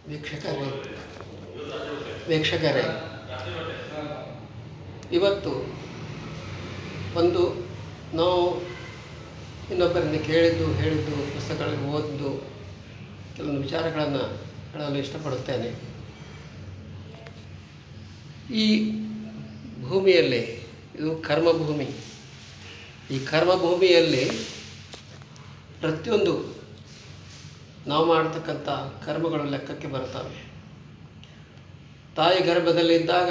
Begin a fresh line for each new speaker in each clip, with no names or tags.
ವೀಕ್ಷಕರೇ ವೀಕ್ಷಕರೇ ಇವತ್ತು ಒಂದು ನಾವು ಇನ್ನೊಬ್ಬರಿಂದ ಕೇಳಿದ್ದು ಹೇಳಿದ್ದು ಪುಸ್ತಕಗಳಲ್ಲಿ ಓದಿದ್ದು ಕೆಲವೊಂದು ವಿಚಾರಗಳನ್ನು ಹೇಳಲು ಇಷ್ಟಪಡುತ್ತೇನೆ. ಈ ಭೂಮಿಯಲ್ಲಿ ಇದು ಕರ್ಮಭೂಮಿ. ಈ ಕರ್ಮಭೂಮಿಯಲ್ಲಿ ಪ್ರತಿಯೊಂದು ನಾವು ಮಾಡ್ತಕ್ಕಂಥ ಕರ್ಮಗಳು ಲೆಕ್ಕಕ್ಕೆ ಬರ್ತವೆ. ತಾಯಿ ಗರ್ಭದಲ್ಲಿದ್ದಾಗ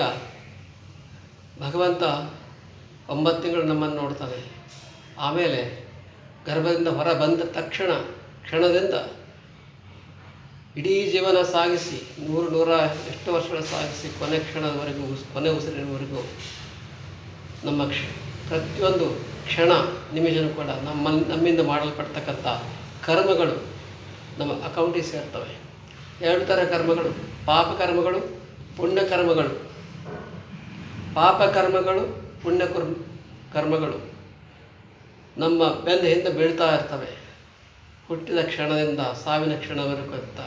ಭಗವಂತ 9 ತಿಂಗಳು ನಮ್ಮನ್ನು ನೋಡ್ತಾನೆ. ಆಮೇಲೆ ಗರ್ಭದಿಂದ ಹೊರ ಬಂದ ಕ್ಷಣದಿಂದ ಇಡೀ ಜೀವನ ಸಾಗಿಸಿ 100 ಎಷ್ಟು ವರ್ಷಗಳ ಸಾಗಿಸಿ ಕೊನೆ ಕ್ಷಣದವರೆಗೂ, ಕೊನೆ ಉಸಿರಿನವರೆಗೂ ನಮ್ಮ ಪ್ರತಿಯೊಂದು ಕ್ಷಣ ನಿಮಿಷನೂ ಕೂಡ ನಮ್ಮಿಂದ ಮಾಡಲ್ಪಡ್ತಕ್ಕಂಥ ಕರ್ಮಗಳು ನಮ್ಮ ಅಕೌಂಟಿಗೆ ಸೇರ್ತವೆ. 2 ಥರ ಕರ್ಮಗಳು: ಪಾಪಕರ್ಮಗಳು, ಪುಣ್ಯಕರ್ಮಗಳು. ಪಾಪಕರ್ಮಗಳು, ಕರ್ಮಗಳು ನಮ್ಮ ಬೆನ್ನ ಹಿಂದೆ ಬೀಳ್ತಾ ಇರ್ತವೆ ಹುಟ್ಟಿದ ಕ್ಷಣದಿಂದ ಸಾವಿನ ಕ್ಷಣವರೆಗೂ ಅಂತ.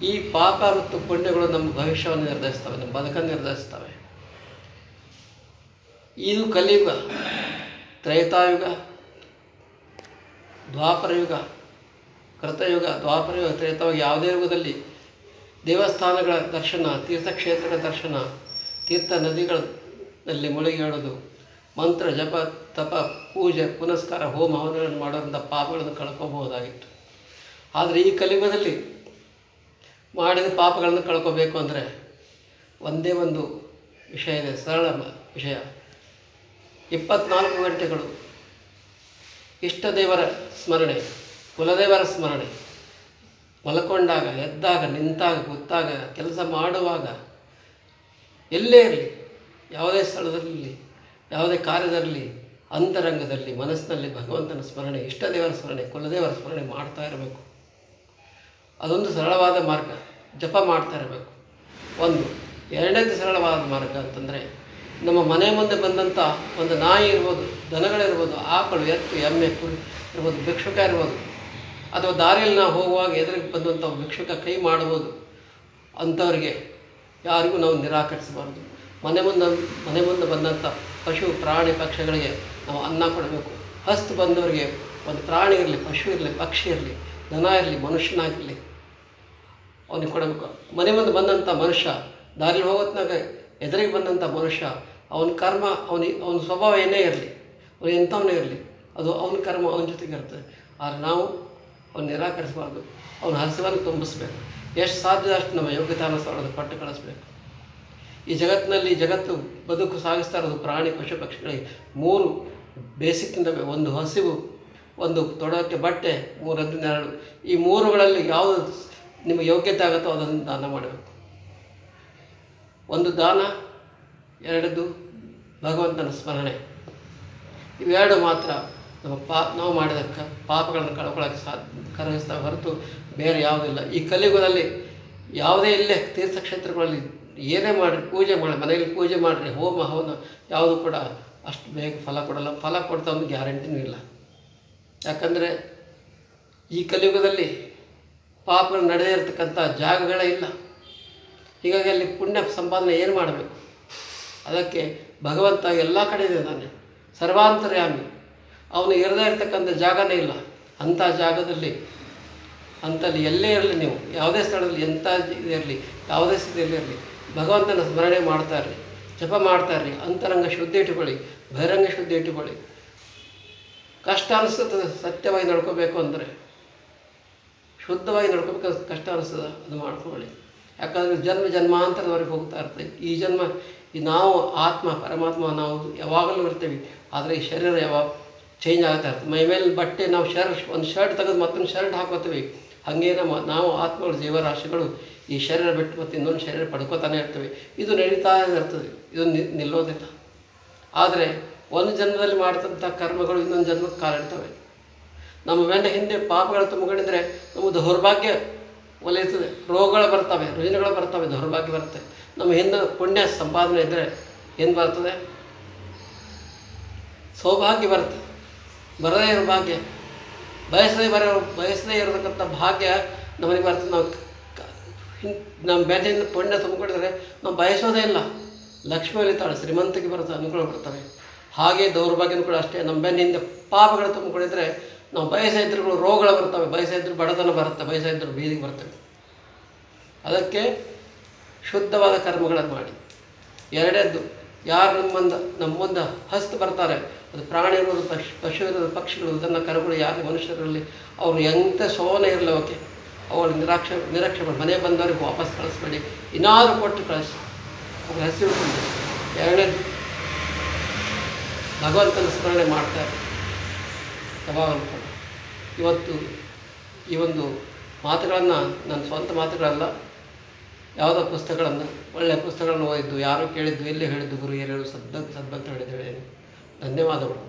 ಈ ಪಾಪ ಮತ್ತು ಪುಣ್ಯಗಳು ನಮ್ಮ ಭವಿಷ್ಯವನ್ನು ನಿರ್ಧರಿಸ್ತವೆ, ನಮ್ಮ ಬದುಕನ್ನು ನಿರ್ಧರಿಸ್ತವೆ. ಇದು ಕಲಿಯುಗ, ತ್ರೈತಾಯುಗ, ದ್ವಾಪರಯುಗ, ಕೃತಯುಗ, ದ್ವಾಪರಯುಗ, ತ್ರೇತಾಯುಗ. ಯಾವುದೇ ಯುಗದಲ್ಲಿ ದೇವಸ್ಥಾನಗಳ ದರ್ಶನ, ತೀರ್ಥಕ್ಷೇತ್ರಗಳ ದರ್ಶನ, ತೀರ್ಥ ನದಿಗಳಲ್ಲಿ ಮುಳುಗಿ ಹೇಳೋದು, ಮಂತ್ರ ಜಪ ತಪ ಪೂಜೆ ಪುನಸ್ಕಾರ ಹೋಮ ಹವನಗಳನ್ನು ಮಾಡೋದ್ರಿಂದ ಪಾಪಗಳನ್ನು ಕಳ್ಕೋಬಹುದಾಗಿತ್ತು. ಆದರೆ ಈ ಕಲಿಯುಗದಲ್ಲಿ ಮಾಡಿದ ಪಾಪಗಳನ್ನು ಕಳ್ಕೋಬೇಕು ಅಂದರೆ ಒಂದೇ ಒಂದು ವಿಷಯ ಇದೆ, ಸರಳ ವಿಷಯ. 24 ಗಂಟೆಗಳು ಇಷ್ಟ ದೇವರ ಸ್ಮರಣೆ, ಕುಲದೇವರ ಸ್ಮರಣೆ. ಮಲ್ಕೊಂಡಾಗ, ಎದ್ದಾಗ, ನಿಂತಾಗ, ಕೂತಾಗ, ಕೆಲಸ ಮಾಡುವಾಗ, ಎಲ್ಲೇ ಇರಲಿ, ಯಾವುದೇ ಸ್ಥಳದಲ್ಲಿ, ಯಾವುದೇ ಕಾರ್ಯದಲ್ಲಿ, ಅಂತರಂಗದಲ್ಲಿ, ಮನಸ್ಸಿನಲ್ಲಿ ಭಗವಂತನ ಸ್ಮರಣೆ, ಇಷ್ಟ ದೇವರ ಸ್ಮರಣೆ, ಕುಲದೇವರ ಸ್ಮರಣೆ ಮಾಡ್ತಾ ಇರಬೇಕು. ಅದೊಂದು ಸರಳವಾದ ಮಾರ್ಗ. ಜಪ ಮಾಡ್ತಾ ಇರಬೇಕು. ಎರಡನೇದು ಸರಳವಾದ ಮಾರ್ಗ ಅಂತಂದರೆ, ನಮ್ಮ ಮನೆ ಮುಂದೆ ಬಂದಂಥ ಒಂದು ನಾಯಿ ಇರ್ಬೋದು, ದನಗಳಿರ್ಬೋದು, ಆಕಳು, ಎತ್ತು, ಎಮ್ಮೆ, ಕುರಿ ಇರ್ಬೋದು, ಭಿಕ್ಷುಕ ಇರ್ಬೋದು, ಅಥವಾ ದಾರಿಯಲ್ಲಿ ನಾವು ಹೋಗುವಾಗ ಎದುರಿಗೆ ಬಂದಂಥ ಭಿಕ್ಷುಕ ಕೈ ಮಾಡ್ಬೋದು. ಅಂಥವ್ರಿಗೆ ಯಾರಿಗೂ ನಾವು ನಿರಾಕರಿಸಬಾರ್ದು. ಮನೆ ಮುಂದೆ ಬಂದಂಥ ಪಶು ಪ್ರಾಣಿ ಪಕ್ಷಿಗಳಿಗೆ ನಾವು ಅನ್ನ ಕೊಡಬೇಕು. ಹಸ್ತು ಬಂದವರಿಗೆ ಒಂದು ಪ್ರಾಣಿ ಇರಲಿ, ಪಶು ಇರಲಿ, ಪಕ್ಷಿ ಇರಲಿ, ದನ ಇರಲಿ, ಮನುಷ್ಯನಾಗಿರಲಿ, ಅವನಿಗೆ ಕೊಡಬೇಕು. ಮನೆ ಮುಂದೆ ಬಂದಂಥ ಮನುಷ್ಯ, ದಾರಿಯಲ್ಲಿ ಹೋಗೋತ್ನಾಗ ಎದುರಿಗೆ ಬಂದಂಥ ಮನುಷ್ಯ, ಅವನ ಕರ್ಮ, ಅವನ ಸ್ವಭಾವ ಏನೇ ಇರಲಿ, ಅವನು ಎಂಥವನೇ ಇರಲಿ, ಅದು ಅವನ ಕರ್ಮ ಅವನ ಜೊತೆಗೆ ಇರ್ತದೆ. ಆದರೆ ನಾವು ಅವನು ನಿರಾಕರಿಸಬಾರ್ದು. ಅವನ ಹಸಿವನ್ನು ತುಂಬಿಸ್ಬೇಕು. ಎಷ್ಟು ಸಾಧ್ಯ ಅಷ್ಟು ನಮ್ಮ ಯೋಗ್ಯತಾನುಸಾರದ ಪಟ್ಟು ಕಳಿಸ್ಬೇಕು. ಈ ಜಗತ್ತು ಬದುಕು ಸಾಗಿಸ್ತಾ ಇರೋದು ಪ್ರಾಣಿ ಪಶು ಪಕ್ಷಿಗಳಿಗೆ 3 ಬೇಸಿಕ್ಕಿಂದ: ಒಂದು ಹಸಿವು, ಒಂದು ತೊಡೋಕ್ಕೆ ಬಟ್ಟೆ, 3 ನೆರಳು. ಈ 3ಗಳಲ್ಲಿ ಯಾವುದು ನಿಮಗೆ ಯೋಗ್ಯತೆ ಆಗುತ್ತೋ ಅದನ್ನು ದಾನ ಮಾಡಬೇಕು. 1 ದಾನ, 2 ಭಗವಂತನ ಸ್ಮರಣೆ. ಇವೆರಡು ಮಾತ್ರ ನಾವು ಮಾಡಿದ ಪಾಪಗಳನ್ನು ಕಳ್ಕೊಳ್ಳೋಕ್ಕೆ ಕರಗಿಸ್ತಾ ಹೊರತು ಬೇರೆ ಯಾವುದಿಲ್ಲ. ಈ ಕಲಿಯುಗದಲ್ಲಿ ಯಾವುದೇ ಇಲ್ಲೇ ತೀರ್ಥಕ್ಷೇತ್ರಗಳಲ್ಲಿ ಏನೇ ಮಾಡಿರಿ, ಪೂಜೆ ಮಾಡಿ, ಮನೆಯಲ್ಲಿ ಪೂಜೆ ಮಾಡಿರಿ, ಹೋಮ ಹವನ ಯಾವುದು ಕೂಡ ಅಷ್ಟು ಬೇಗ ಫಲ ಕೊಡಲ್ಲ. ಫಲ ಕೊಡ್ತಾ ಒಂದು ಗ್ಯಾರಂಟಿನೂ ಇಲ್ಲ. ಯಾಕಂದರೆ ಈ ಕಲಿಯುಗದಲ್ಲಿ ಪಾಪಗಳು ನಡೆದೇ ಇರತಕ್ಕಂಥ ಜಾಗಗಳೇ ಇಲ್ಲ. ಹೀಗಾಗಿ ಅಲ್ಲಿ ಪುಣ್ಯ ಸಂಪಾದನೆ ಏನು ಮಾಡಬೇಕು? ಅದಕ್ಕೆ ಭಗವಂತ ಎಲ್ಲ ಕಡೆ ಇದ್ದಾನೆ, ಸರ್ವಾಂತರ್ಯಾಮಿ. ಅವನು ಇರದೇ ಇರತಕ್ಕಂಥ ಜಾಗನೇ ಇಲ್ಲ. ಅಂಥ ಜಾಗದಲ್ಲಿ, ಅಂಥಲ್ಲಿ ಎಲ್ಲೇ ಇರಲಿ, ನೀವು ಯಾವುದೇ ಸ್ಥಳದಲ್ಲಿ ಎಂಥ ಇರಲಿ, ಯಾವುದೇ ಸ್ಥಿತಿಯಲ್ಲಿ ಇರಲಿ, ಭಗವಂತನ ಸ್ಮರಣೆ ಮಾಡ್ತಾ ಇರಲಿ, ಜಪ ಮಾಡ್ತಾ ಇರಲಿ. ಅಂತರಂಗ ಶುದ್ಧಿ ಇಟ್ಟುಕೊಳ್ಳಿ, ಬಹಿರಂಗ ಶುದ್ಧಿ ಇಟ್ಟುಕೊಳ್ಳಿ. ಕಷ್ಟ ಅನಿಸ್ತದೆ ಸತ್ಯವಾಗಿ ನಡ್ಕೋಬೇಕು ಅಂದರೆ, ಶುದ್ಧವಾಗಿ ನಡ್ಕೋಬೇಕು. ಕಷ್ಟ ಅನಿಸ್ತದೆ, ಅದು ಮಾಡ್ಕೊಳ್ಳಿ. ಯಾಕಂದರೆ ಜನ್ಮಾಂತರದವರೆಗೆ ಹೋಗ್ತಾ ಇರ್ತದೆ. ಈ ನಾವು ಆತ್ಮ ಪರಮಾತ್ಮ ನಾವು ಯಾವಾಗಲೂ ಇರ್ತೀವಿ. ಆದರೆ ಈ ಶರೀರ ಯಾವಾಗ ಚೇಂಜ್ ಆಗ್ತಾ ಇರ್ತದೆ. ಮೈ ಮೇಲೆ ಬಟ್ಟೆ, ನಾವು ಒಂದು ಶರ್ಟ್ ತೆಗೆದು ಮತ್ತೊಂದು ಶರ್ಟ್ ಹಾಕೋತೀವಿ. ಹಾಗೇ ನಾವು ಆತ್ಮಗಳು, ಜೀವರಾಶಿಗಳು ಈ ಶರೀರ ಬಿಟ್ಟು ಮತ್ತು ಇನ್ನೊಂದು ಶರೀರ ಪಡ್ಕೋತಾನೆ ಇರ್ತವೆ. ಇದು ನಡೀತಾ ಇರ್ತದೆ, ಇದು ನಿಲ್ಲೋದಿಲ್ಲ. ಆದರೆ ಒಂದು ಜನ್ಮದಲ್ಲಿ ಮಾಡ್ತಂಥ ಕರ್ಮಗಳು ಇನ್ನೊಂದು ಜನ್ಮಕ್ಕೆ ಕಾಲಿಡ್ತವೆ. ನಮ್ಮ ಬೆನ್ನ ಹಿಂದೆ ಪಾಪಗಳು ತುಂಬಿಕೊಂಡಿದ್ರೆ ನಮ್ಮ ದೌರ್ಭಾಗ್ಯ ಒಲಿಯುತ್ತದೆ, ರೋಗಗಳು ಬರ್ತವೆ, ರುಜಿನಗಳು ಬರ್ತವೆ, ದೌರ್ಭಾಗ್ಯ ಬರುತ್ತೆ. ನಮ್ಮ ಹಿಂದೆ ಪುಣ್ಯ ಸಂಪಾದನೆ ಇದ್ದರೆ ಏನು ಬರ್ತದೆ? ಸೌಭಾಗ್ಯ ಬರುತ್ತೆ, ಬರದೇ ಇರೋ ಭಾಗ್ಯ. ಬಯಸದೇ ಇರತಕ್ಕಂಥ ಭಾಗ್ಯ ನಮಗೆ ಬರ್ತದೆ. ನಾವು ನಮ್ಮ ಬೆನ್ನಿಂದ ಪುಣ್ಯ ತುಂಬಿಕೊಂಡಿದ್ರೆ ನಾವು ಬಯಸೋದೇ ಇಲ್ಲ. ಲಕ್ಷ್ಮಿ ಒಲಿತಾಳೆ, ಶ್ರೀಮಂತಿಗೆ ಬರ್ತವೆ, ಅನುಕೂಲ ಬರ್ತವೆ. ಹಾಗೆ ದೌರ್ಭಾಗ್ಯನೂ ಕೂಡ ಅಷ್ಟೇ. ನಮ್ಮ ಬೆನ್ನಿಂದ ಪಾಪಗಳು ತುಂಬಿಕೊಂಡಿದ್ರೆ ನಾವು ಬಯಸ ಇದ್ರೂ ರೋಗಗಳು ಬರ್ತವೆ, ಬಯಸ ಇದ್ರೂ ಬಡತನ ಬರುತ್ತೆ, ಬಯಸ ಇದ್ರೂ ಬೀದಿಗೆ ಬರ್ತವೆ. ಅದಕ್ಕೆ ಶುದ್ಧವಾದ ಕರ್ಮಗಳನ್ನು ಮಾಡಿ. ಎರಡನೇದ್ದು, ಯಾರು ನಮ್ಮ ಮುಂದೆ ಹಸ್ತು ಬರ್ತಾರೆ, ಅದು ಪ್ರಾಣಿ ಇರೋದು, ಪಶು ಇರೋದು, ಪಕ್ಷಿಗಳು, ಇದನ್ನು ಕರುಗಳು, ಯಾರು ಮನುಷ್ಯರಲ್ಲಿ ಅವರು ಎಂಥ ಸೋನೆ ಇರಲಿ, ಓಕೆ, ಅವಳು ನಿರೀಕ್ಷೆ ಮಾಡಿ ಮನೆ ಬಂದವ್ರಿಗೆ ವಾಪಸ್ ಕಳಿಸ್ಬೇಡಿ, ಏನಾದರೂ ಕೊಟ್ಟು ಕಳಿಸಿ, ಅವ್ರ ಹಸಿರು ತುಂಬ. ಎರಡನೇದು, ಭಗವಂತನ ಸ್ಮರಣೆ ಮಾಡ್ತಾರೆ ಯಾವಾಗಲೂ ಕೂಡ. ಇವತ್ತು ಈ ಒಂದು ಮಾತುಗಳನ್ನು ನನ್ನ ಸ್ವಂತ ಮಾತುಗಳಲ್ಲ, ಯಾವುದೋ ಪುಸ್ತಕಗಳನ್ನು, ಒಳ್ಳೆಯ ಪುಸ್ತಕಗಳನ್ನು ಓದಿದ್ದು, ಯಾರು ಕೇಳಿದ್ದು, ಎಲ್ಲಿ ಹೇಳಿದ್ದು, ಗುರು ಹಿರಿಯರು ಸದ್ಭಕ್ತ ಹೇಳಿದ್ದೇವೆ. ಧನ್ಯವಾದಗಳು.